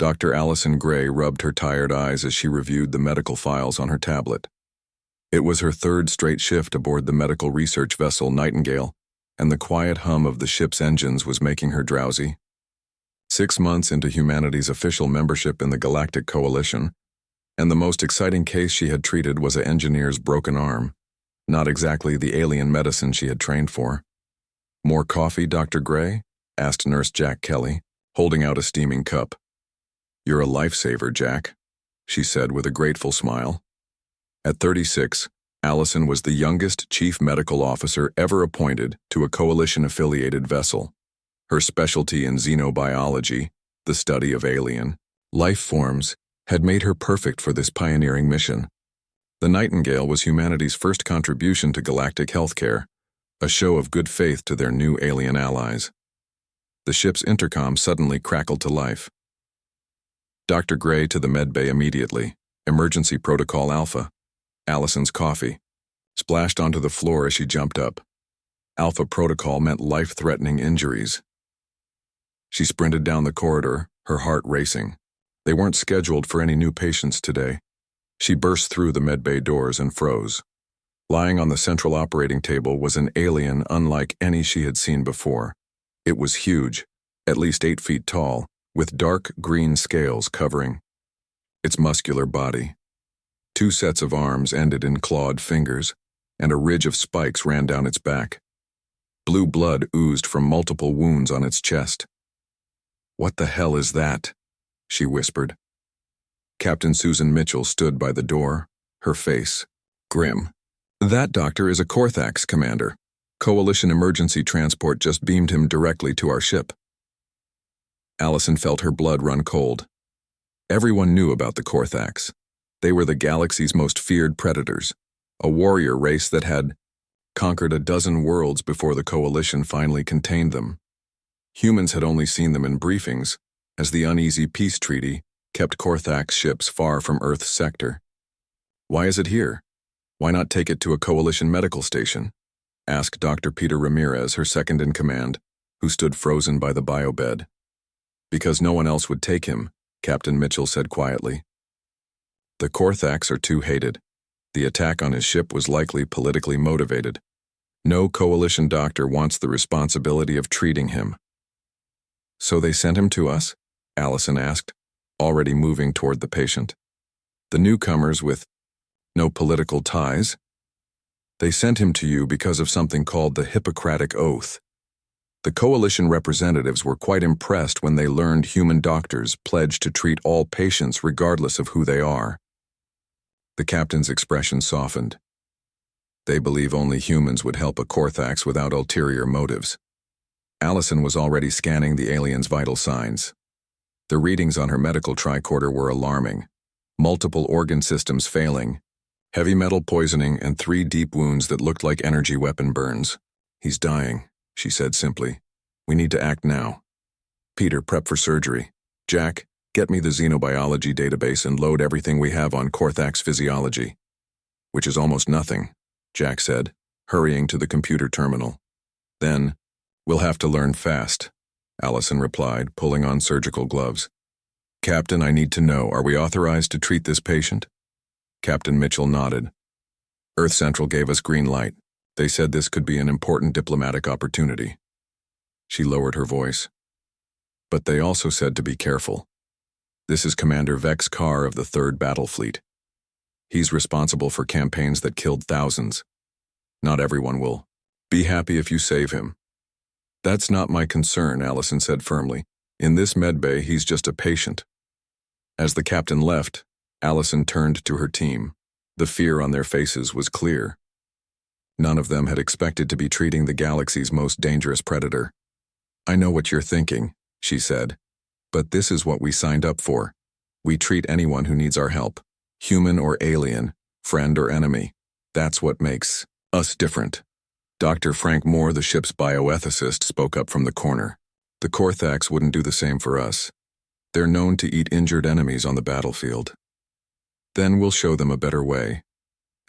Dr. Allison Gray rubbed her tired eyes as she reviewed the medical files on her tablet. It was her third straight shift aboard the medical research vessel Nightingale, and the quiet hum of the ship's engines was making her drowsy. 6 months into humanity's official membership in the Galactic Coalition, and the most exciting case she had treated was an engineer's broken arm, not exactly the alien medicine she had trained for. "More coffee, Dr. Gray?" asked Nurse Jack Kelly, holding out a steaming cup. "You're a lifesaver, Jack," she said with a grateful smile. At 36, Allison was the youngest chief medical officer ever appointed to a coalition-affiliated vessel. Her specialty in xenobiology, the study of alien life forms, had made her perfect for this pioneering mission. The Nightingale was humanity's first contribution to galactic healthcare, a show of good faith to their new alien allies. The ship's intercom suddenly crackled to life. Dr. Gray to the medbay immediately. Emergency Protocol Alpha. Allison's coffee splashed onto the floor as she jumped up. Alpha Protocol meant life-threatening injuries. She sprinted down the corridor, her heart racing. They weren't scheduled for any new patients today. She burst through the medbay doors and froze. Lying on the central operating table was an alien unlike any she had seen before. It was huge, at least 8 feet tall, with dark green scales covering its muscular body. 2 sets of arms ended in clawed fingers, and a ridge of spikes ran down its back. Blue blood oozed from multiple wounds on its chest. "What the hell is that?" she whispered. Captain Susan Mitchell stood by the door, her face grim. "That doctor is a Korthax commander. Coalition emergency transport just beamed him directly to our ship." Allison felt her blood run cold. Everyone knew about the Korthax. They were the galaxy's most feared predators, a warrior race that had conquered a dozen worlds before the Coalition finally contained them. Humans had only seen them in briefings, as the uneasy peace treaty kept Korthax ships far from Earth's sector. "Why is it here? Why not take it to a Coalition medical station?" asked Dr. Peter Ramirez, her second-in-command, who stood frozen by the biobed. "Because no one else would take him," Captain Mitchell said quietly. "The Korthax are too hated. The attack on his ship was likely politically motivated. No Coalition doctor wants the responsibility of treating him." "So they sent him to us?" Allison asked, already moving toward the patient. "The newcomers with no political ties? They sent him to you because of something called the Hippocratic Oath. The Coalition representatives were quite impressed when they learned human doctors pledged to treat all patients regardless of who they are." The captain's expression softened. "They believe only humans would help a Korthax without ulterior motives." Allison was already scanning the alien's vital signs. The readings on her medical tricorder were alarming. Multiple organ systems failing, heavy metal poisoning, and 3 deep wounds that looked like energy weapon burns. "He's dying," she said simply. "We need to act now. Peter, prep for surgery. Jack, get me the xenobiology database and load everything we have on Korthax physiology." "Which is almost nothing," Jack said, hurrying to the computer terminal. "Then, we'll have to learn fast," Allison replied, pulling on surgical gloves. "Captain, I need to know, are we authorized to treat this patient?" Captain Mitchell nodded. "Earth Central gave us green light. They said this could be an important diplomatic opportunity." She lowered her voice. "But they also said to be careful. This is Commander Vex Carr of the 3rd Battle Fleet. He's responsible for campaigns that killed thousands. Not everyone will be happy if you save him." "That's not my concern," Allison said firmly. "In this medbay, he's just a patient." As the captain left, Allison turned to her team. The fear on their faces was clear. None of them had expected to be treating the galaxy's most dangerous predator. "I know what you're thinking," she said, "but this is what we signed up for. We treat anyone who needs our help, human or alien, friend or enemy. That's what makes us different." Dr. Frank Moore, the ship's bioethicist, spoke up from the corner. "The Korthax wouldn't do the same for us. They're known to eat injured enemies on the battlefield." "Then we'll show them a better way,"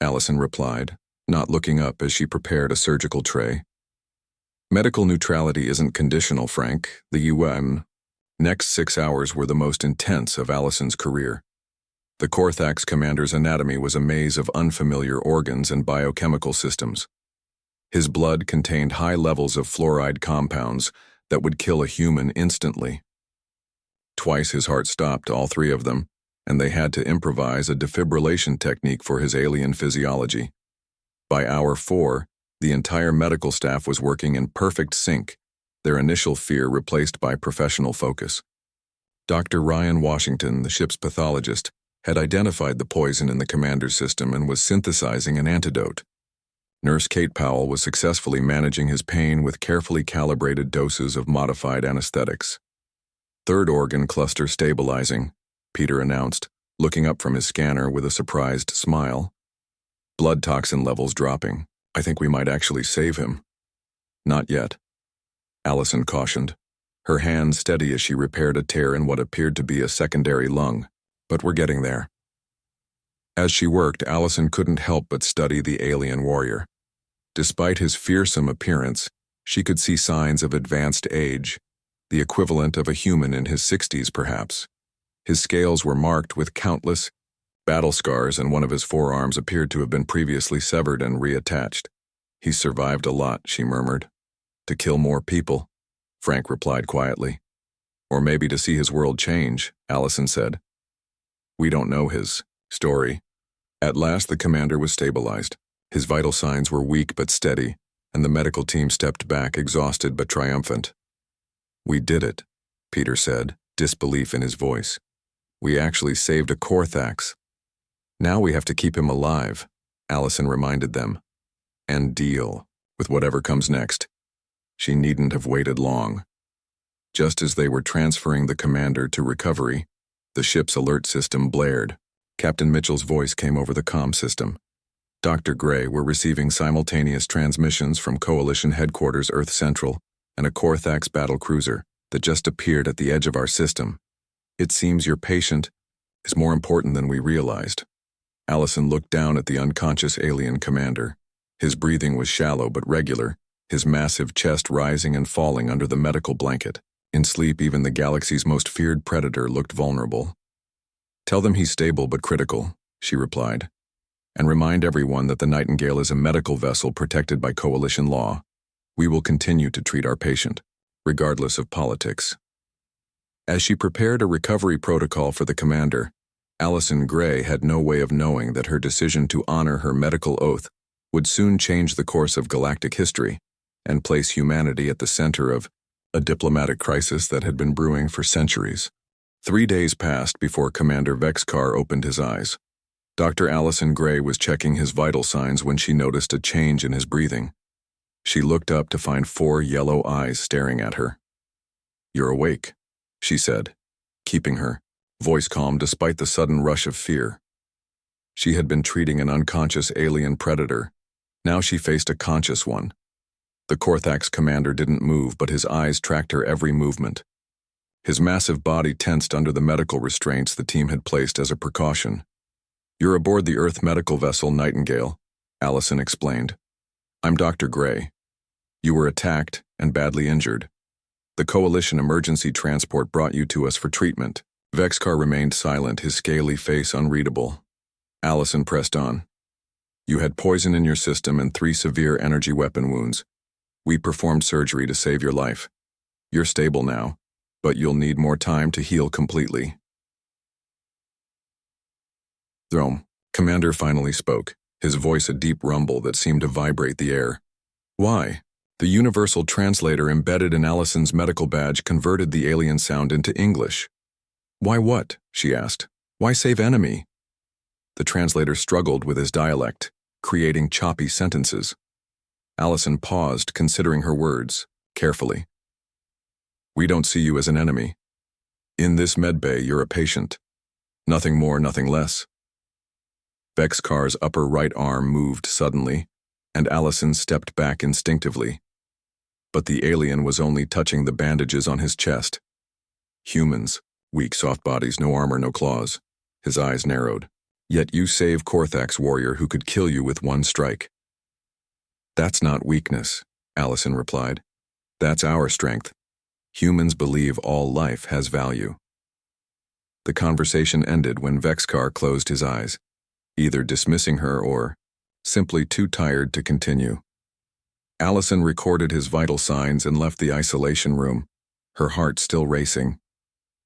Allison replied, not looking up as she prepared a surgical tray. "Medical neutrality isn't conditional, Frank. The UN Next 6 hours were the most intense of Allison's career. The Korthax commander's anatomy was a maze of unfamiliar organs and biochemical systems. His blood contained high levels of fluoride compounds that would kill a human instantly. Twice his heart stopped, all three of them, and they had to improvise a defibrillation technique for his alien physiology. By hour 4, the entire medical staff was working in perfect sync, their initial fear replaced by professional focus. Dr. Ryan Washington, the ship's pathologist, had identified the poison in the commander's system and was synthesizing an antidote. Nurse Kate Powell was successfully managing his pain with carefully calibrated doses of modified anesthetics. Third organ cluster stabilizing, Peter announced, looking up from his scanner with a surprised smile. Blood toxin levels dropping. I think we might actually save him. Not yet, Allison cautioned, her hand steady as she repaired a tear in what appeared to be a secondary lung. But we're getting there. As she worked, Allison couldn't help but study the alien warrior. Despite his fearsome appearance, she could see signs of advanced age, the equivalent of a human in his 60s perhaps. His scales were marked with countless battle scars, and one of his forearms appeared to have been previously severed and reattached. He survived a lot, she murmured. To kill more people, Frank replied quietly. Or maybe to see his world change, Allison said. We don't know his story. At last the commander was stabilized. His vital signs were weak but steady, and the medical team stepped back, exhausted but triumphant. We did it, Peter said, disbelief in his voice. We actually saved a Korthax. Now we have to keep him alive, Allison reminded them, and deal with whatever comes next. She needn't have waited long. Just as they were transferring the commander to recovery, the ship's alert system blared. Captain Mitchell's voice came over the comm system. Dr. Gray, we're receiving simultaneous transmissions from Coalition Headquarters Earth Central and a Korthax battle cruiser that just appeared at the edge of our system. It seems your patient is more important than we realized. Allison looked down at the unconscious alien commander. His breathing was shallow but regular, his massive chest rising and falling under the medical blanket. In sleep, even the galaxy's most feared predator looked vulnerable. Tell them he's stable but critical, she replied. And remind everyone that the Nightingale is a medical vessel protected by Coalition law. We will continue to treat our patient, regardless of politics. As she prepared a recovery protocol for the commander, Allison Gray had no way of knowing that her decision to honor her medical oath would soon change the course of galactic history and place humanity at the center of a diplomatic crisis that had been brewing for centuries. 3 days passed before Commander Vexcar opened his eyes. Dr. Allison Gray was checking his vital signs when she noticed a change in his breathing. She looked up to find 4 yellow eyes staring at her. You're awake, she said, keeping her voice calm despite the sudden rush of fear. She had been treating an unconscious alien predator. Now she faced a conscious one. The Korthax commander didn't move, but his eyes tracked her every movement. His massive body tensed under the medical restraints the team had placed as a precaution. You're aboard the Earth medical vessel Nightingale, Allison explained. I'm Dr. Gray. You were attacked and badly injured. The Coalition emergency transport brought you to us for treatment. Vexcar remained silent, his scaly face unreadable. Allison pressed on. You had poison in your system and 3 severe energy weapon wounds. We performed surgery to save your life. You're stable now, but you'll need more time to heal completely. Throme, Commander finally spoke, his voice a deep rumble that seemed to vibrate the air. Why? The universal translator embedded in Allison's medical badge converted the alien sound into English. Why what? She asked. Why save enemy? The translator struggled with his dialect, creating choppy sentences. Allison paused, considering her words, carefully. We don't see you as an enemy. In this medbay, you're a patient. Nothing more, nothing less. Vexcar's upper right arm moved suddenly, and Allison stepped back instinctively. But the alien was only touching the bandages on his chest. Humans, weak soft bodies, no armor, no claws. His eyes narrowed. Yet you save Korthax warrior who could kill you with one strike. That's not weakness, Allison replied. That's our strength. Humans believe all life has value. The conversation ended when Vexcar closed his eyes, either dismissing her or simply too tired to continue. Allison recorded his vital signs and left the isolation room, her heart still racing.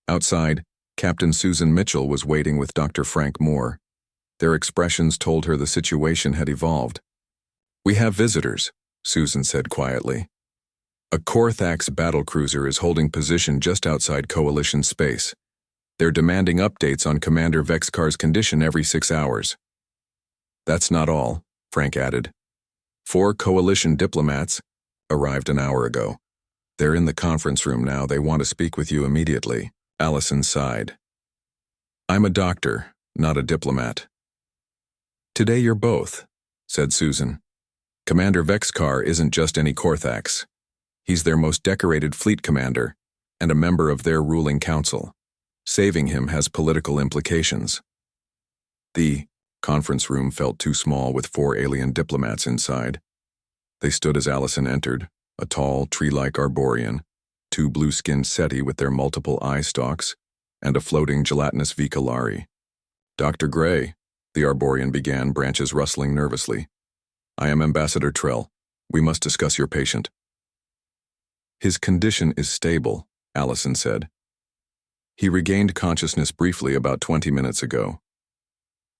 Outside, Captain Susan Mitchell was waiting with Dr. Frank Moore. Their expressions told her the situation had evolved. "We have visitors," Susan said quietly. "A Korthax battlecruiser is holding position just outside Coalition space. They're demanding updates on Commander Vexcar's condition every 6 hours." "That's not all," Frank added. 4 Coalition diplomats arrived an hour ago. They're in the conference room now. They want to speak with you immediately." Allison sighed. "I'm a doctor, not a diplomat." "Today you're both," said Susan. "Commander Vexcar isn't just any Korthax. He's their most decorated fleet commander and a member of their ruling council. Saving him has political implications." The conference room felt too small with 4 alien diplomats inside. They stood as Allison entered, a tall, tree-like Arborian, 2 blue-skinned Seti with their multiple eye stalks, and a floating gelatinous Vikalari. "Dr. Gray," the Arborian began, branches rustling nervously. "I am Ambassador Trell. We must discuss your patient." "His condition is stable," Allison said. "He regained consciousness briefly about 20 minutes ago.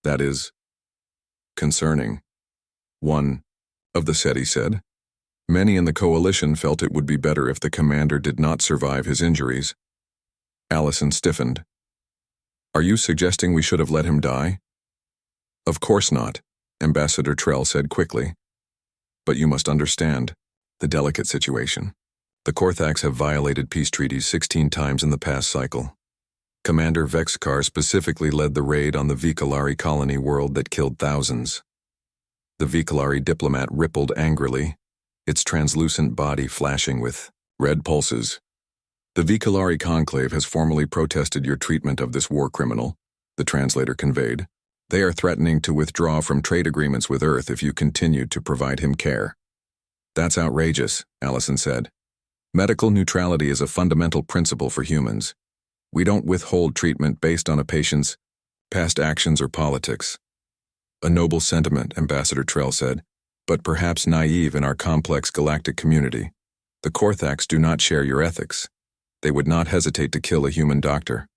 That is concerning," one of the Seti said. "Many in the Coalition felt it would be better if the commander did not survive his injuries." Allison stiffened. "Are you suggesting we should have let him die?" "Of course not," Ambassador Trell said quickly. "But you must understand the delicate situation. The Korthax have violated peace treaties 16 times in the past cycle. Commander Vexcar specifically led the raid on the Vikalari colony world that killed thousands." The Vikalari diplomat rippled angrily, its translucent body flashing with red pulses. "The Vikalari conclave has formally protested your treatment of this war criminal," the translator conveyed. "They are threatening to withdraw from trade agreements with Earth if you continue to provide him care." "That's outrageous," Allison said. "Medical neutrality is a fundamental principle for humans. We don't withhold treatment based on a patient's past actions or politics." "A noble sentiment," Ambassador Trell said, "but perhaps naive in our complex galactic community. The Korthax do not share your ethics. They would not hesitate to kill a human doctor."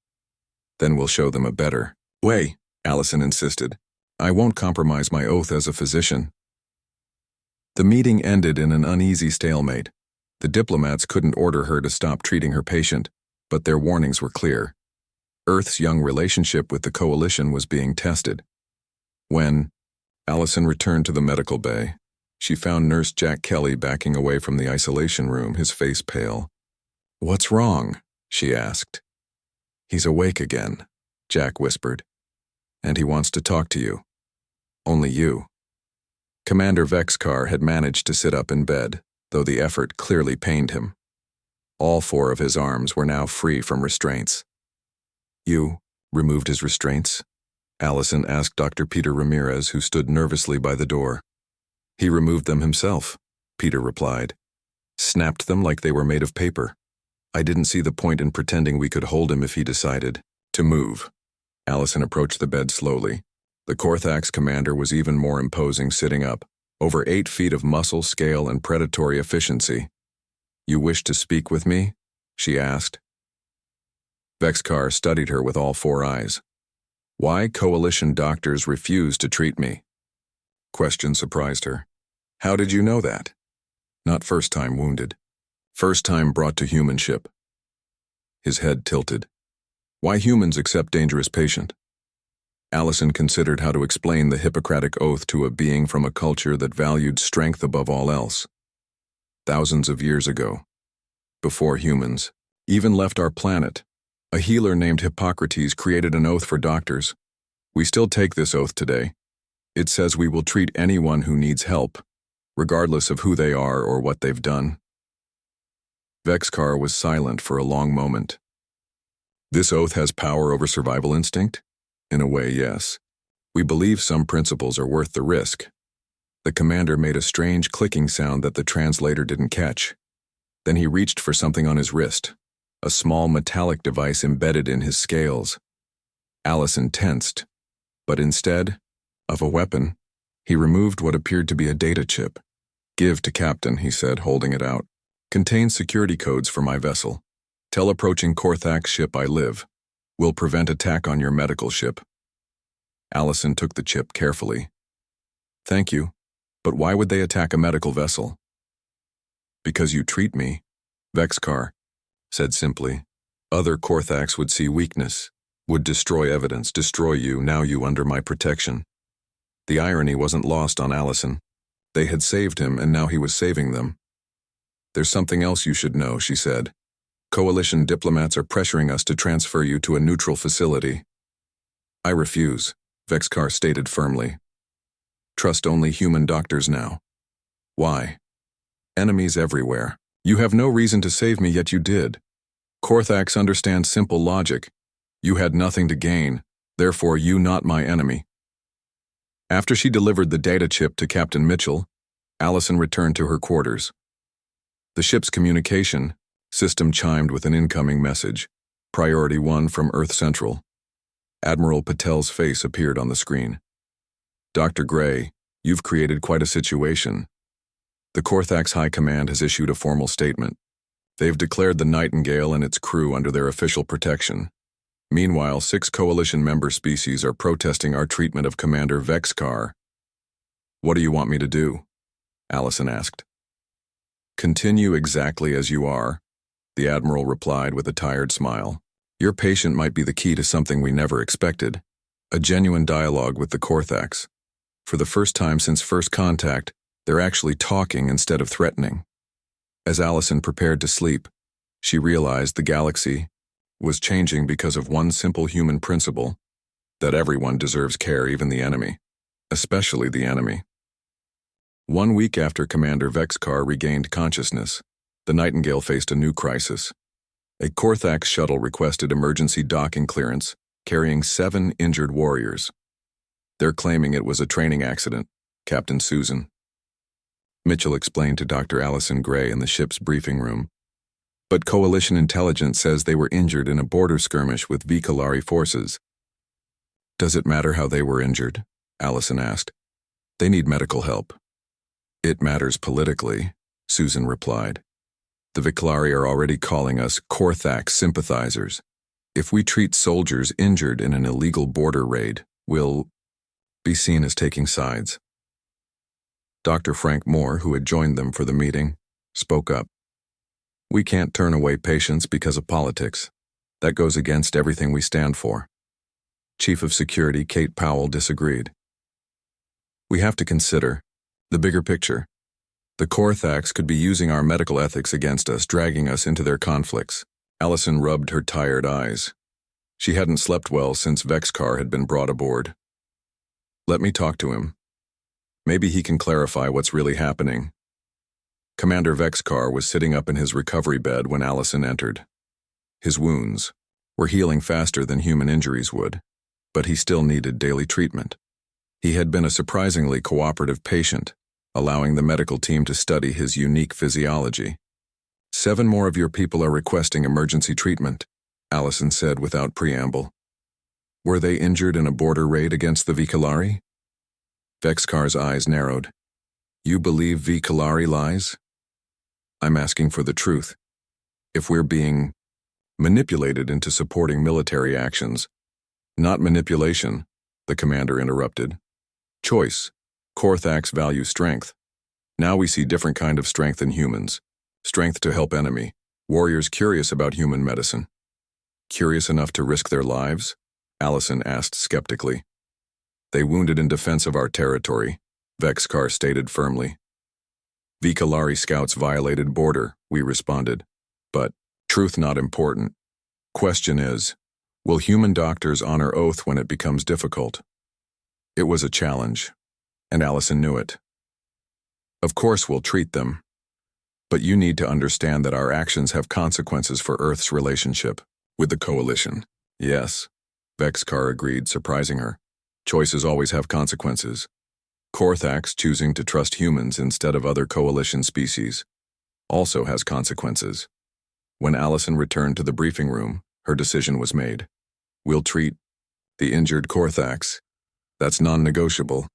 "Then we'll show them a better way," Allison insisted. "I won't compromise my oath as a physician." The meeting ended in an uneasy stalemate. The diplomats couldn't order her to stop treating her patient, but their warnings were clear. Earth's young relationship with the Coalition was being tested. When Allison returned to the medical bay, she found Nurse Jack Kelly backing away from the isolation room, his face pale. "What's wrong?" she asked. "He's awake again," Jack whispered. "And he wants to talk to you. Only you." Commander Vexcar had managed to sit up in bed, though the effort clearly pained him. All 4 of his arms were now free from restraints. "You removed his restraints?" Allison asked Dr. Peter Ramirez, who stood nervously by the door. "He removed them himself," Peter replied. "Snapped them like they were made of paper. I didn't see the point in pretending we could hold him if he decided to move." Allison approached the bed slowly. The Korthax commander was even more imposing sitting up, over 8 feet of muscle, scale, and predatory efficiency. "You wish to speak with me?" she asked. Vexcar studied her with all 4 eyes. "Why Coalition doctors refuse to treat me?" Question surprised her. "How did you know that?" "Not first time wounded. First time brought to humanship." His head tilted. "Why humans accept dangerous patient?" Allison considered how to explain the Hippocratic Oath to a being from a culture that valued strength above all else. Thousands of years ago, before humans even left our planet, a healer named Hippocrates created an oath for doctors. We still take this oath today. It says we will treat anyone who needs help, regardless of who they are or what they've done. Vexcar was silent for a long moment. "This oath has power over survival instinct?" "In a way, yes. We believe some principles are worth the risk." The commander made a strange clicking sound that the translator didn't catch. Then he reached for something on his wrist, a small metallic device embedded in his scales. Allison tensed, but instead of a weapon, he removed what appeared to be a data chip. "Give to Captain," he said, holding it out. "Contains security codes for my vessel. Tell approaching Korthak's ship I live. Will prevent attack on your medical ship." Allison took the chip carefully. "Thank you, but why would they attack a medical vessel?" "Because you treat me," Vexkar said simply. "Other Korthaks would see weakness, would destroy evidence, destroy you, now you under my protection." The irony wasn't lost on Allison. They had saved him, and now he was saving them. "There's something else you should know," she said. "Coalition diplomats are pressuring us to transfer you to a neutral facility." "I refuse," Vexkar stated firmly. "Trust only human doctors now." "Why?" "Enemies everywhere. You have no reason to save me, yet you did. Korthaks understand simple logic. You had nothing to gain, therefore you not my enemy." After she delivered the data chip to Captain Mitchell, Allison returned to her quarters. The ship's communication system chimed with an incoming message. "Priority 1 from Earth Central." Admiral Patel's face appeared on the screen. "Dr. Gray, you've created quite a situation. The Korthak's High Command has issued a formal statement. They've declared the Nightingale and its crew under their official protection. Meanwhile, 6 Coalition member species are protesting our treatment of Commander Vexkar." "What do you want me to do?" Allison asked. "Continue exactly as you are," the Admiral replied with a tired smile. "Your patient might be the key to something we never expected, a genuine dialogue with the Korthaks. For the first time since first contact, they're actually talking instead of threatening." As Allison prepared to sleep, she realized the galaxy was changing because of one simple human principle, that everyone deserves care, even the enemy. Especially the enemy. 1 week after Commander Vexkar regained consciousness, the Nightingale faced a new crisis. A Korthak shuttle requested emergency docking clearance, carrying 7 injured warriors. They're claiming it was a training accident, Captain Susan Mitchell explained to Dr. Allison Gray in the ship's briefing room. "But Coalition intelligence says they were injured in a border skirmish with Vikalari forces." "Does it matter how they were injured?" Allison asked. "They need medical help." "It matters politically," Susan replied. "The Vikalari are already calling us Korthak sympathizers. If we treat soldiers injured in an illegal border raid, we'll be seen as taking sides." Dr. Frank Moore, who had joined them for the meeting, spoke up. "We can't turn away patients because of politics. That goes against everything we stand for." Chief of Security Kate Powell disagreed. "We have to consider the bigger picture. The Korthaks could be using our medical ethics against us, dragging us into their conflicts." Allison rubbed her tired eyes. She hadn't slept well since Vexkar had been brought aboard. "Let me talk to him. Maybe he can clarify what's really happening." Commander Vexkar was sitting up in his recovery bed when Allison entered. His wounds were healing faster than human injuries would, but he still needed daily treatment. He had been a surprisingly cooperative patient, allowing the medical team to study his unique physiology. 7 more of your people are requesting emergency treatment," Allison said without preamble. "Were they injured in a border raid against the Vikalari?" Vexkar's eyes narrowed. "You believe Vikalari lies?" "I'm asking for the truth. If we're being manipulated into supporting military actions—" "Not manipulation," the commander interrupted. "Choice. Korthaks value strength. Now we see different kind of strength in humans. Strength to help enemy. Warriors curious about human medicine." "Curious enough to risk their lives?" Allison asked skeptically. "They wounded in defense of our territory," Vexkar stated firmly. "Vikalari scouts violated border," we responded. "But truth not important. Question is, will human doctors honor oath when it becomes difficult?" It was a challenge, and Allison knew it. "Of course we'll treat them. But you need to understand that our actions have consequences for Earth's relationship with the Coalition." "Yes," Vexkar agreed, surprising her. "Choices always have consequences. Korthaks choosing to trust humans instead of other Coalition species. also has consequences. When Allison returned to the briefing room, her decision was made. We'll treat the injured Korthax. That's non-negotiable.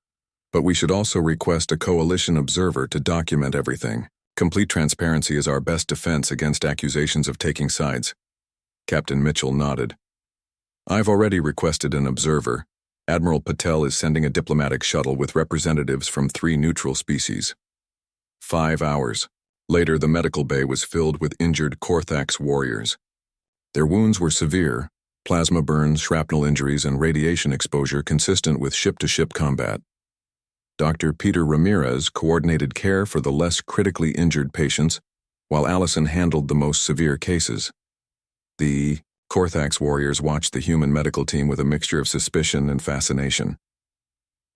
But we should also request a coalition observer to document everything. Complete transparency is our best defense against accusations of taking sides. Captain Mitchell nodded. I've already requested an observer. Admiral Patel is sending a diplomatic shuttle with representatives from 3 neutral species. 5 hours. Later, the medical bay was filled with injured Korthax warriors. Their wounds were severe, plasma burns, shrapnel injuries, and radiation exposure consistent with ship-to-ship combat. Dr. Peter Ramirez coordinated care for the less critically injured patients, while Allison handled the most severe cases. The Korthax warriors watched the human medical team with a mixture of suspicion and fascination.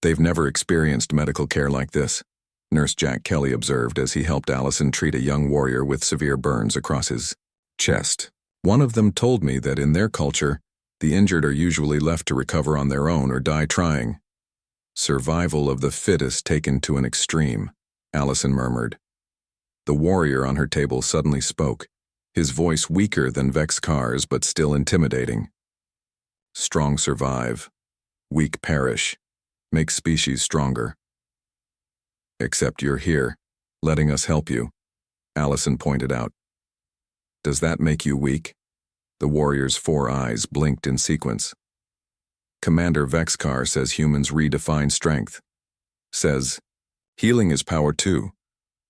They've never experienced medical care like this, Nurse Jack Kelly observed as he helped Allison treat a young warrior with severe burns across his chest. One of them told me that in their culture, the injured are usually left to recover on their own or die trying. Survival of the fittest taken to an extreme, Allison murmured. The warrior on her table suddenly spoke, his voice weaker than Vexcar's but still intimidating. Strong survive, weak perish, make species stronger. Except you're here, letting us help you, Allison pointed out. Does that make you weak? The warrior's 4 eyes blinked in sequence. Commander Vexcar says humans redefine strength. Says, healing is power too.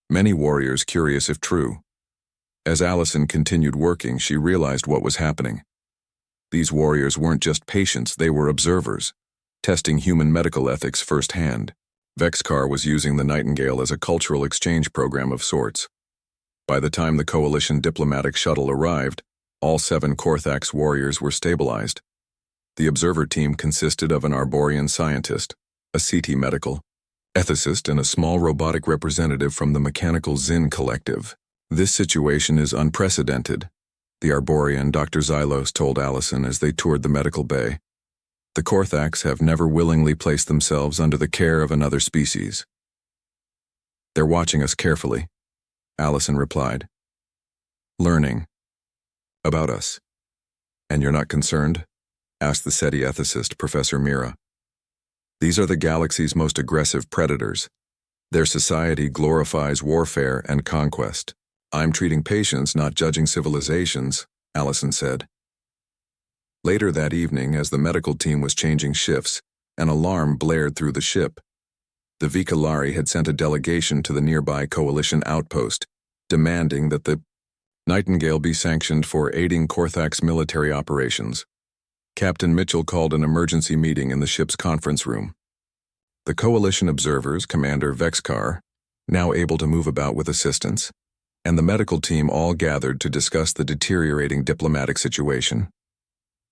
Many warriors curious if true. As Allison continued working, she realized what was happening. These warriors weren't just patients, they were observers, testing human medical ethics firsthand. Vexcar was using the Nightingale as a cultural exchange program of sorts. By the time the Coalition diplomatic shuttle arrived, all 7 Korthax warriors were stabilized. The observer team consisted of an Arborian scientist, a CT medical, ethicist, and a small robotic representative from the Mechanical Zin Collective. This situation is unprecedented, the Arborian Dr. Xylos told Allison as they toured the medical bay. The Korthax have never willingly placed themselves under the care of another species. They're watching us carefully, Allison replied. Learning. About us. And you're not concerned? Asked the SETI ethicist, Professor Mira. These are the galaxy's most aggressive predators. Their society glorifies warfare and conquest. I'm treating patients, not judging civilizations, Allison said. Later that evening, as the medical team was changing shifts, an alarm blared through the ship. The Vikalari had sent a delegation to the nearby Coalition outpost, demanding that the Nightingale be sanctioned for aiding Korthax military operations. Captain Mitchell called an emergency meeting in the ship's conference room. The Coalition observers, Commander Vexcar, now able to move about with assistance, and the medical team all gathered to discuss the deteriorating diplomatic situation.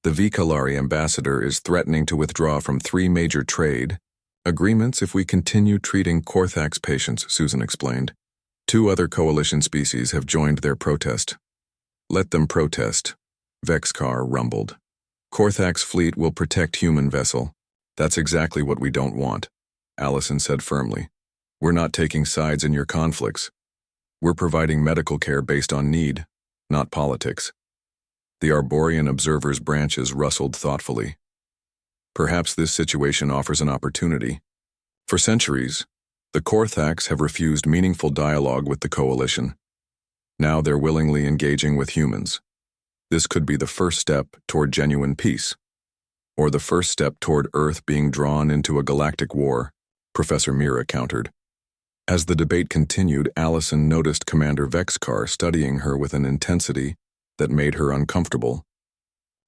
The Vikalari ambassador is threatening to withdraw from 3 major trade agreements if we continue treating Korthax patients, Susan explained. 2 other Coalition species have joined their protest. Let them protest, Vexcar rumbled. Korthax fleet will protect human vessel. That's exactly what we don't want, Allison said firmly. We're not taking sides in your conflicts. We're providing medical care based on need, not politics. The Arborian observer's branches rustled thoughtfully. Perhaps this situation offers an opportunity. For centuries, the Korthax have refused meaningful dialogue with the Coalition. Now they're willingly engaging with humans. This could be the first step toward genuine peace, or the first step toward Earth being drawn into a galactic war, Professor Mira countered. As the debate continued, Allison noticed Commander Vexcar studying her with an intensity that made her uncomfortable.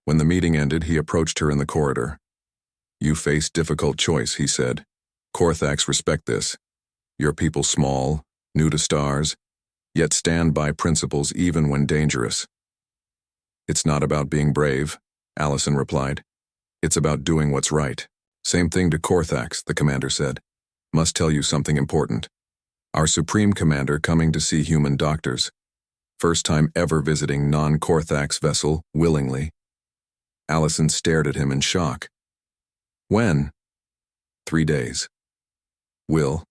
When the meeting ended, he approached her in the corridor. You face difficult choice, he said. Korthax respect this. Your people small, new to stars, yet stand by principles even when dangerous. It's not about being brave, Allison replied. It's about doing what's right. Same thing to Korthax, the commander said. Must tell you something important. Our Supreme Commander coming to see human doctors. First time ever visiting non-Korthax vessel willingly. Allison stared at him in shock. When? 3 days. Will.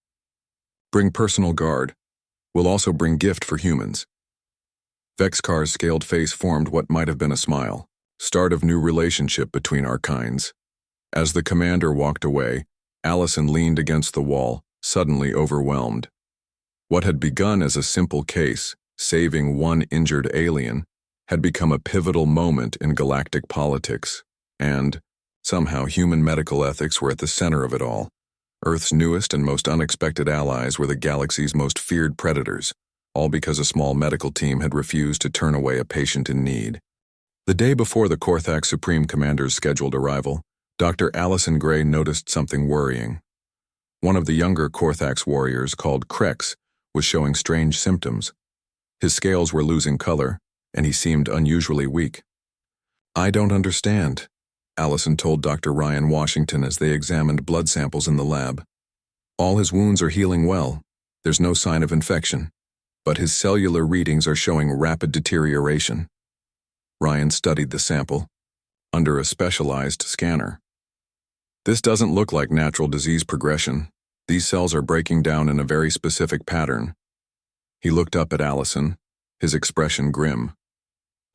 Bring personal guard. We'll also bring gift for humans. Vexcar's scaled face formed what might have been a smile. Start of new relationship between our kinds. As the commander walked away, Allison leaned against the wall, suddenly overwhelmed. What had begun as a simple case, saving one injured alien, had become a pivotal moment in galactic politics, and, somehow, human medical ethics were at the center of it all. Earth's newest and most unexpected allies were the galaxy's most feared predators, all because a small medical team had refused to turn away a patient in need. The day before the Korthax Supreme Commander's scheduled arrival, Dr. Allison Gray noticed something worrying. One of the younger Korthax warriors, called Krex, was showing strange symptoms. His scales were losing color, and he seemed unusually weak. "I don't understand," Allison told Dr. Ryan Washington as they examined blood samples in the lab. "All his wounds are healing well. There's no sign of infection, but his cellular readings are showing rapid deterioration." Ryan studied the sample, under a specialized scanner. "This doesn't look like natural disease progression. These cells are breaking down in a very specific pattern." He looked up at Allison, his expression grim.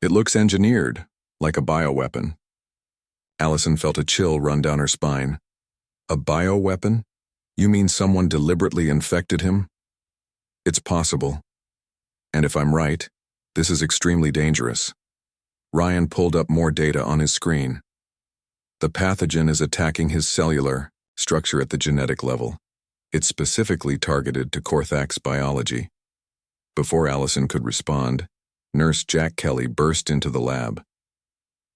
"It looks engineered, like a bioweapon." Allison felt a chill run down her spine. "A bioweapon? You mean someone deliberately infected him?" "It's possible. And if I'm right, this is extremely dangerous." Ryan pulled up more data on his screen. "The pathogen is attacking his cellular structure at the genetic level. It's specifically targeted to Korthax biology." Before Allison could respond, Nurse Jack Kelly burst into the lab.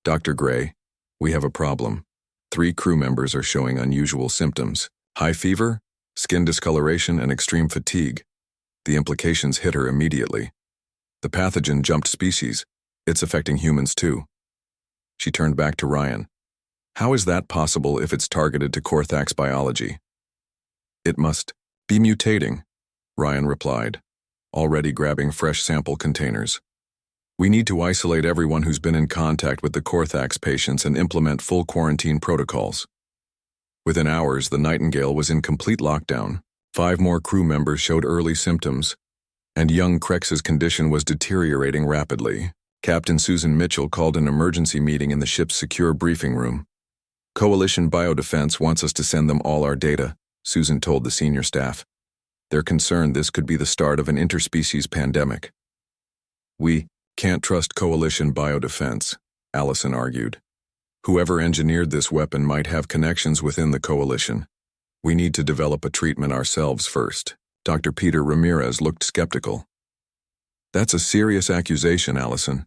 "Dr. Gray, we have a problem. 3 crew members are showing unusual symptoms: high fever, skin discoloration, and extreme fatigue." The implications hit her immediately. The pathogen jumped species. It's affecting humans too. She turned back to Ryan. "How is that possible if it's targeted to Korthax biology?" "It must be mutating," Ryan replied, already grabbing fresh sample containers. "We need to isolate everyone who's been in contact with the Korthax patients and implement full quarantine protocols." Within hours, the Nightingale was in complete lockdown. 5 more crew members showed early symptoms, and young Krex's condition was deteriorating rapidly. Captain Susan Mitchell called an emergency meeting in the ship's secure briefing room. "Coalition Biodefense wants us to send them all our data," Susan told the senior staff. "They're concerned this could be the start of an interspecies pandemic." "We can't trust Coalition Biodefense," Allison argued. "Whoever engineered this weapon might have connections within the Coalition. We need to develop a treatment ourselves first." Dr. Peter Ramirez looked skeptical. "That's a serious accusation, Allison.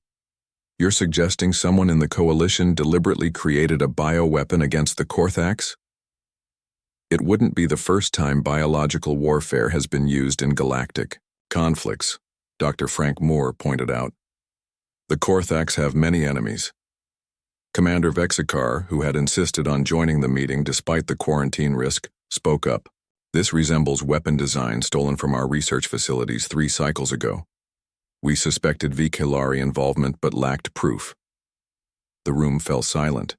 You're suggesting someone in the Coalition deliberately created a bioweapon against the Korthax?" "It wouldn't be the first time biological warfare has been used in galactic conflicts," Dr. Frank Moore pointed out. "The Korthax have many enemies." Commander Vexcar, who had insisted on joining the meeting despite the quarantine risk, spoke up. "This resembles weapon design stolen from our research facilities 3 cycles ago. We suspected Vikelari involvement but lacked proof." The room fell silent.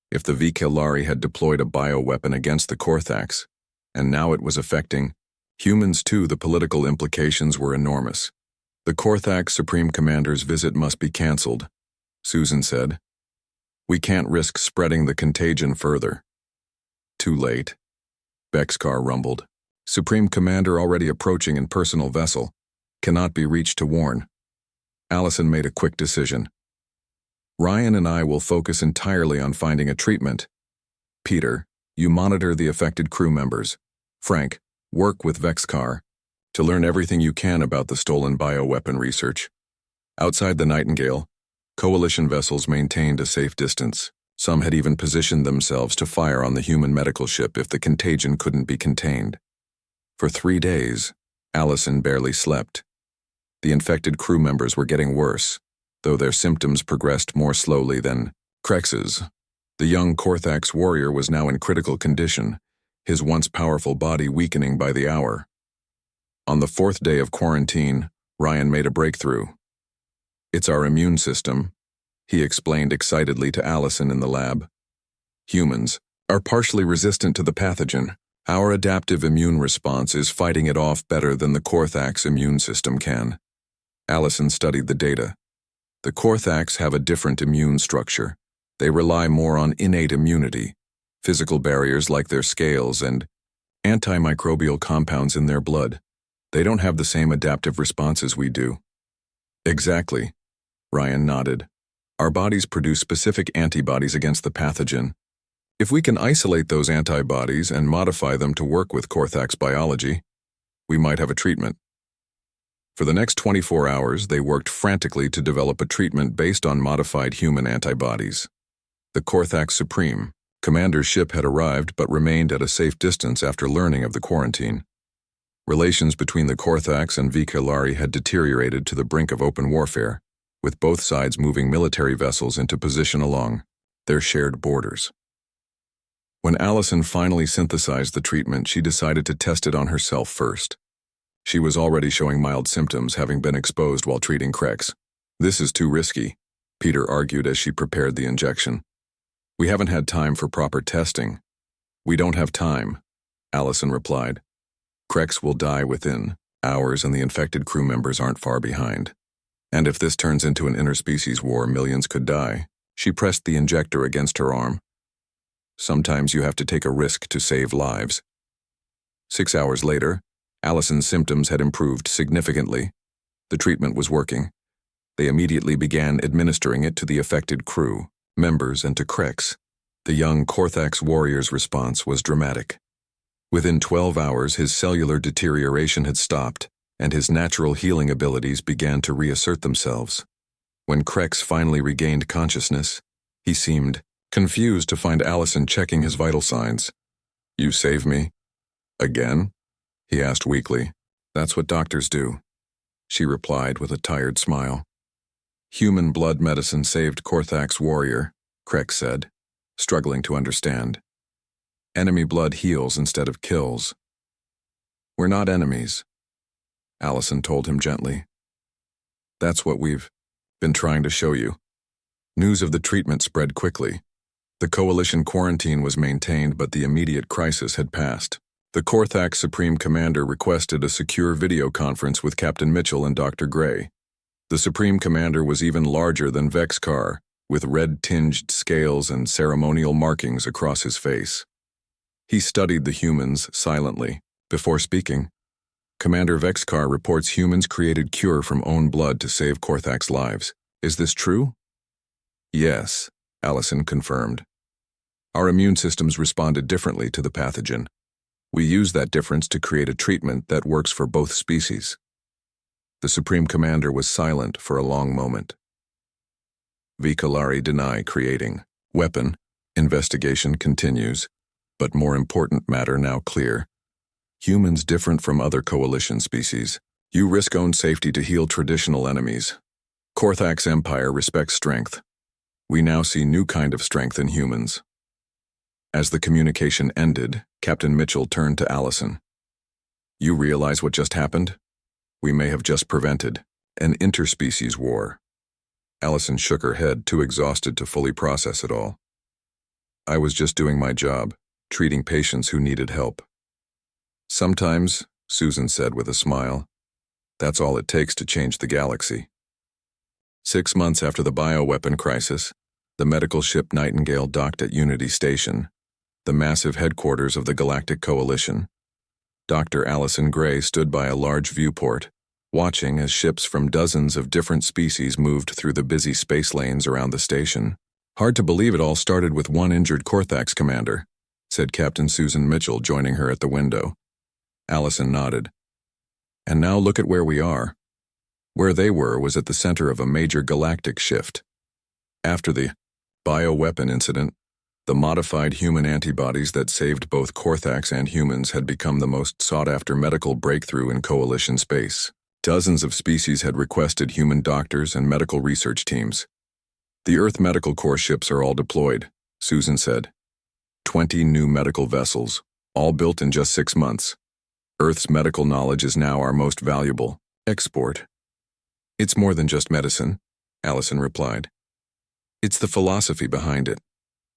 If the Vikelari had deployed a bioweapon against the Korthax, and now it was affecting humans too, the political implications were enormous. "The Korthax Supreme Commander's visit must be cancelled," Susan said. "We can't risk spreading the contagion further." "Too late," Vexcar rumbled. "Supreme Commander already approaching in personal vessel. Cannot be reached to warn." Allison made a quick decision. "Ryan and I will focus entirely on finding a treatment. Peter, you monitor the affected crew members. Frank, work with Vexcar to learn everything you can about the stolen bioweapon research." Outside the Nightingale, Coalition vessels maintained a safe distance. Some had even positioned themselves to fire on the human medical ship if the contagion couldn't be contained. For 3 days, Allison barely slept. The infected crew members were getting worse, though their symptoms progressed more slowly than Krex's. The young Korthax warrior was now in critical condition, his once powerful body weakening by the hour. On the 4th day of quarantine, Ryan made a breakthrough. "It's our immune system," he explained excitedly to Allison in the lab. "Humans are partially resistant to the pathogen, Our adaptive immune response is fighting it off better than the Korthak's immune system can. Allison studied the data. The Korthaks have a different immune structure. They rely more on innate immunity, physical barriers like their scales and antimicrobial compounds in their blood. They don't have the same adaptive responses we do. Exactly. Ryan nodded. Our bodies produce specific antibodies against the pathogen. If we can isolate those antibodies and modify them to work with Korthak's biology, we might have a treatment. For the next 24 hours, they worked frantically to develop a treatment based on modified human antibodies. The Korthak Supreme commander's ship had arrived but remained at a safe distance after learning of the quarantine. Relations between the Korthaks and Vikalari had deteriorated to the brink of open warfare, with both sides moving military vessels into position along their shared borders. When Allison finally synthesized the treatment, she decided to test it on herself first. She was already showing mild symptoms, having been exposed while treating Krex. This is too risky, Peter argued as she prepared the injection. We haven't had time for proper testing. We don't have time, Allison replied. Krex will die within hours and the infected crew members aren't far behind. And if this turns into an interspecies war, millions could die. She pressed the injector against her arm. Sometimes you have to take a risk to save lives. 6 hours later, Allison's symptoms had improved significantly. The treatment was working. They immediately began administering it to the affected crew, members, and to Krex. The young Korthak's warrior's response was dramatic. Within 12 hours, his cellular deterioration had stopped, and his natural healing abilities began to reassert themselves. When Krex finally regained consciousness, he seemed confused to find Allison checking his vital signs. You saved me? Again? He asked weakly. That's what doctors do, she replied with a tired smile. Human blood medicine saved Korthak's warrior, Krex said, struggling to understand. Enemy blood heals instead of kills. We're not enemies, Allison told him gently. That's what we've been trying to show you. News of the treatment spread quickly. The coalition quarantine was maintained, but the immediate crisis had passed. The Korthak Supreme Commander requested a secure video conference with Captain Mitchell and Dr. Gray. The Supreme Commander was even larger than Vexkar, with red-tinged scales and ceremonial markings across his face. He studied the humans silently. Before speaking, Commander Vexkar reports humans created cure from own blood to save Korthak's lives. Is this true? Yes, Allison confirmed. Our immune systems responded differently to the pathogen. We use that difference to create a treatment that works for both species. The Supreme Commander was silent for a long moment. Vikalari deny creating. Weapon. Investigation continues. But more important matter now clear. Humans different from other coalition species. You risk own safety to heal traditional enemies. Korthak's empire respects strength. We now see new kind of strength in humans. As the communication ended, Captain Mitchell turned to Allison. You realize what just happened? We may have just prevented an interspecies war. Allison shook her head, too exhausted to fully process it all. I was just doing my job, treating patients who needed help. Sometimes, Susan said with a smile, that's all it takes to change the galaxy. 6 months after the bioweapon crisis, the medical ship Nightingale docked at Unity Station, the massive headquarters of the Galactic Coalition. Dr. Allison Gray stood by a large viewport, watching as ships from dozens of different species moved through the busy space lanes around the station. Hard to believe it all started with one injured Korthak's commander, said Captain Susan Mitchell, joining her at the window. Allison nodded. And now look at where we are. Where they were was at the center of a major galactic shift. After the bioweapon incident, the modified human antibodies that saved both Korthaks and humans had become the most sought-after medical breakthrough in Coalition space. Dozens of species had requested human doctors and medical research teams. The Earth Medical Corps ships are all deployed, Susan said. 20 new medical vessels, all built in just 6 months. Earth's medical knowledge is now our most valuable export. It's more than just medicine, Allison replied. It's the philosophy behind it.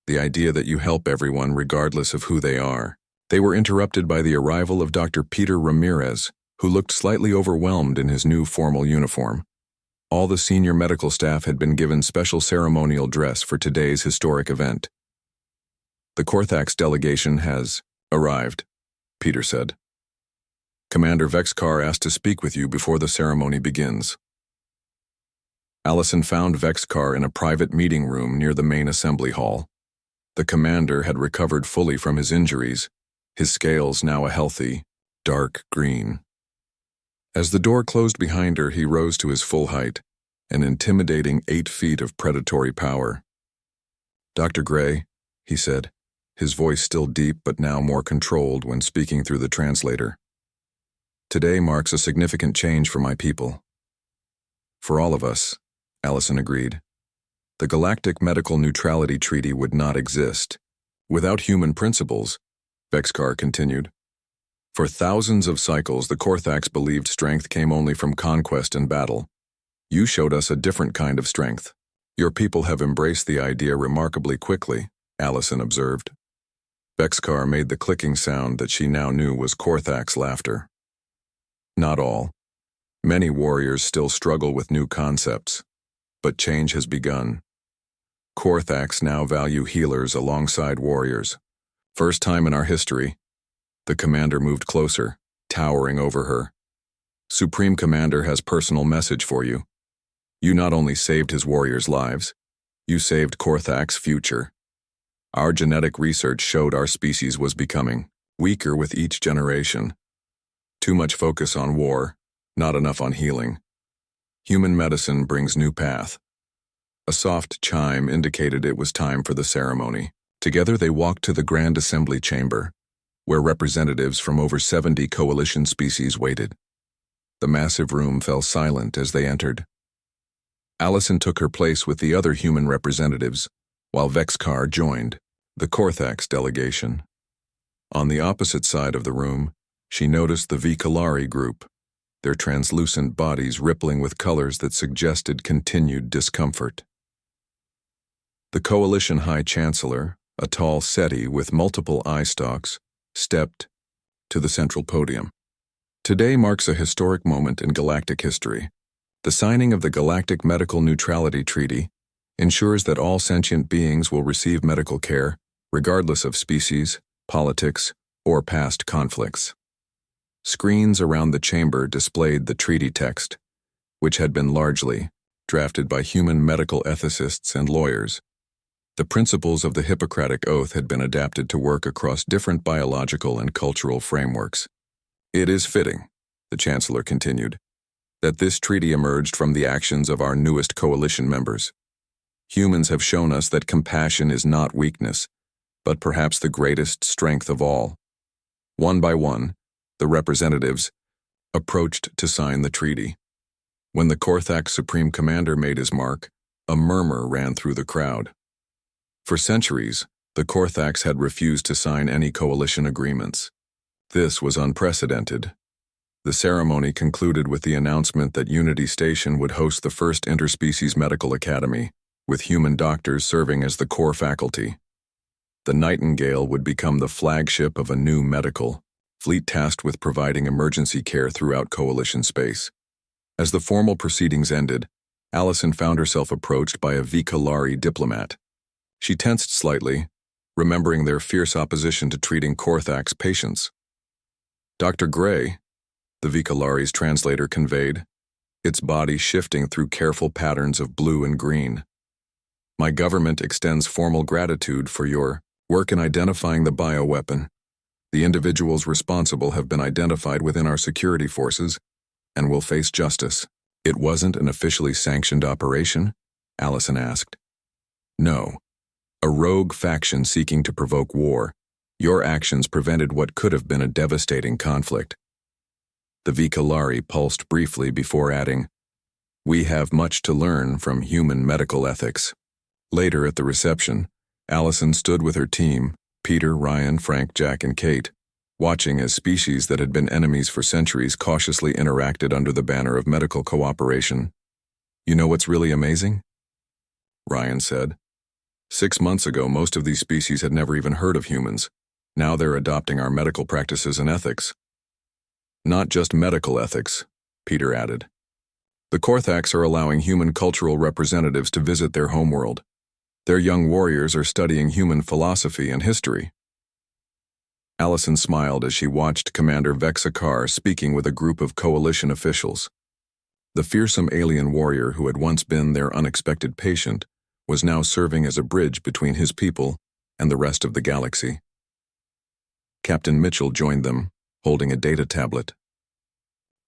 The idea that you help everyone regardless of who they are. They were interrupted by the arrival of Dr. Peter Ramirez, who looked slightly overwhelmed in his new formal uniform. All the senior medical staff had been given special ceremonial dress for today's historic event. "The Korthax delegation has arrived," Peter said. "Commander Vexcar asked to speak with you before the ceremony begins." Allison found Vexcar in a private meeting room near the main assembly hall. The commander had recovered fully from his injuries, his scales now a healthy, dark green. As the door closed behind her, he rose to his full height, an intimidating 8 feet of predatory power. "Dr. Gray," he said, his voice still deep but now more controlled when speaking through the translator. "Today marks a significant change for my people." "For all of us," Allison agreed. "The Galactic Medical Neutrality Treaty would not exist without human principles," Vexcar continued. "For thousands of cycles, the Korthax believed strength came only from conquest and battle. You showed us a different kind of strength. Your people have embraced the idea remarkably quickly," Allison observed. Vexcar made the clicking sound that she now knew was Korthax laughter. "Not all. Many warriors still struggle with new concepts, but change has begun. Korthax now value healers alongside warriors. First time in our history." The commander moved closer, towering over her. "Supreme Commander has personal message for you. You not only saved his warriors' lives, you saved Korthax's future. Our genetic research showed our species was becoming weaker with each generation. Too much focus on war, not enough on healing. Human medicine brings new path." A soft chime indicated it was time for the ceremony. Together they walked to the Grand Assembly Chamber, where representatives from over 70 coalition species waited. The massive room fell silent as they entered. Allison took her place with the other human representatives, while Vexcar joined the Korthax delegation. On the opposite side of the room, she noticed the Vikalari group, their translucent bodies rippling with colors that suggested continued discomfort. The Coalition High Chancellor, a tall Seti with multiple eye stalks, stepped to the central podium. "Today marks a historic moment in galactic history. The signing of the Galactic Medical Neutrality Treaty ensures that all sentient beings will receive medical care, regardless of species, politics, or past conflicts." Screens around the chamber displayed the treaty text, which had been largely drafted by human medical ethicists and lawyers. The principles of the Hippocratic Oath had been adapted to work across different biological and cultural frameworks. "It is fitting," the Chancellor continued, "that this treaty emerged from the actions of our newest coalition members. Humans have shown us that compassion is not weakness, but perhaps the greatest strength of all." One by one, the representatives approached to sign the treaty. When the Korthax Supreme Commander made his mark, a murmur ran through the crowd. For centuries, the Korthax had refused to sign any coalition agreements. This was unprecedented. The ceremony concluded with the announcement that Unity Station would host the first interspecies medical academy, with human doctors serving as the core faculty. The Nightingale would become the flagship of a new medical fleet tasked with providing emergency care throughout coalition space. As the formal proceedings ended, Allison found herself approached by a Vikalari diplomat. She tensed slightly, remembering their fierce opposition to treating Korthax patients. "Dr. Gray," the Vikalari's translator conveyed, its body shifting through careful patterns of blue and green. "My government extends formal gratitude for your work in identifying the bioweapon. The individuals responsible have been identified within our security forces and will face justice." "It wasn't an officially sanctioned operation?" Allison asked. "No. A rogue faction seeking to provoke war. Your actions prevented what could have been a devastating conflict." The Vikalari pulsed briefly before adding, "We have much to learn from human medical ethics." Later at the reception, Allison stood with her team, Peter, Ryan, Frank, Jack, and Kate, watching as species that had been enemies for centuries cautiously interacted under the banner of medical cooperation. "You know what's really amazing?" Ryan said. 6 months ago, most of these species had never even heard of humans. Now they're adopting our medical practices and ethics. Not just medical ethics, Peter added. The Korthax are allowing human cultural representatives to visit their homeworld. Their young warriors are studying human philosophy and history. Allison smiled as she watched Commander Vexakar speaking with a group of coalition officials. The fearsome alien warrior who had once been their unexpected patient was now serving as a bridge between his people and the rest of the galaxy. Captain Mitchell joined them, holding a data tablet.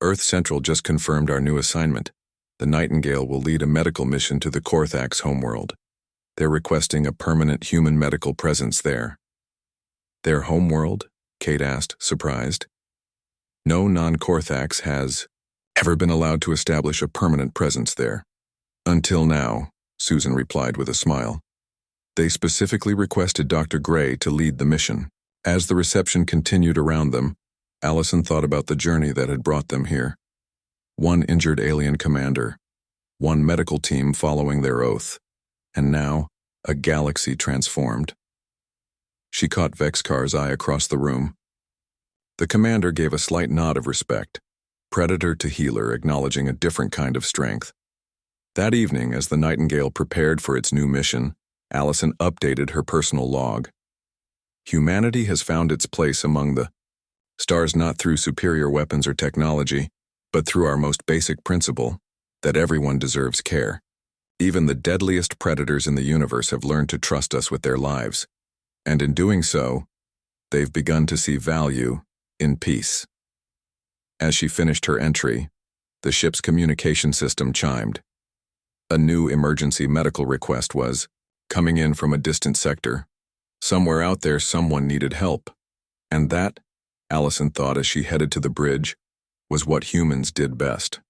Earth Central just confirmed our new assignment. The Nightingale will lead a medical mission to the Korthax homeworld. They're requesting a permanent human medical presence there. Their homeworld? Kate asked, surprised. No non-Korthax has ever been allowed to establish a permanent presence there. Until now, Susan replied with a smile. They specifically requested Dr. Gray to lead the mission. As the reception continued around them, Allison thought about the journey that had brought them here. One injured alien commander, one medical team following their oath, and now a galaxy transformed. She caught Vexkar's eye across the room. The commander gave a slight nod of respect, predator to healer acknowledging a different kind of strength. That evening, as the Nightingale prepared for its new mission, Allison updated her personal log. Humanity has found its place among the stars not through superior weapons or technology, but through our most basic principle, that everyone deserves care. Even the deadliest predators in the universe have learned to trust us with their lives, and in doing so, they've begun to see value in peace. As she finished her entry, the ship's communication system chimed. A new emergency medical request was coming in from a distant sector. Somewhere out there, someone needed help. And that, Allison thought as she headed to the bridge, was what humans did best.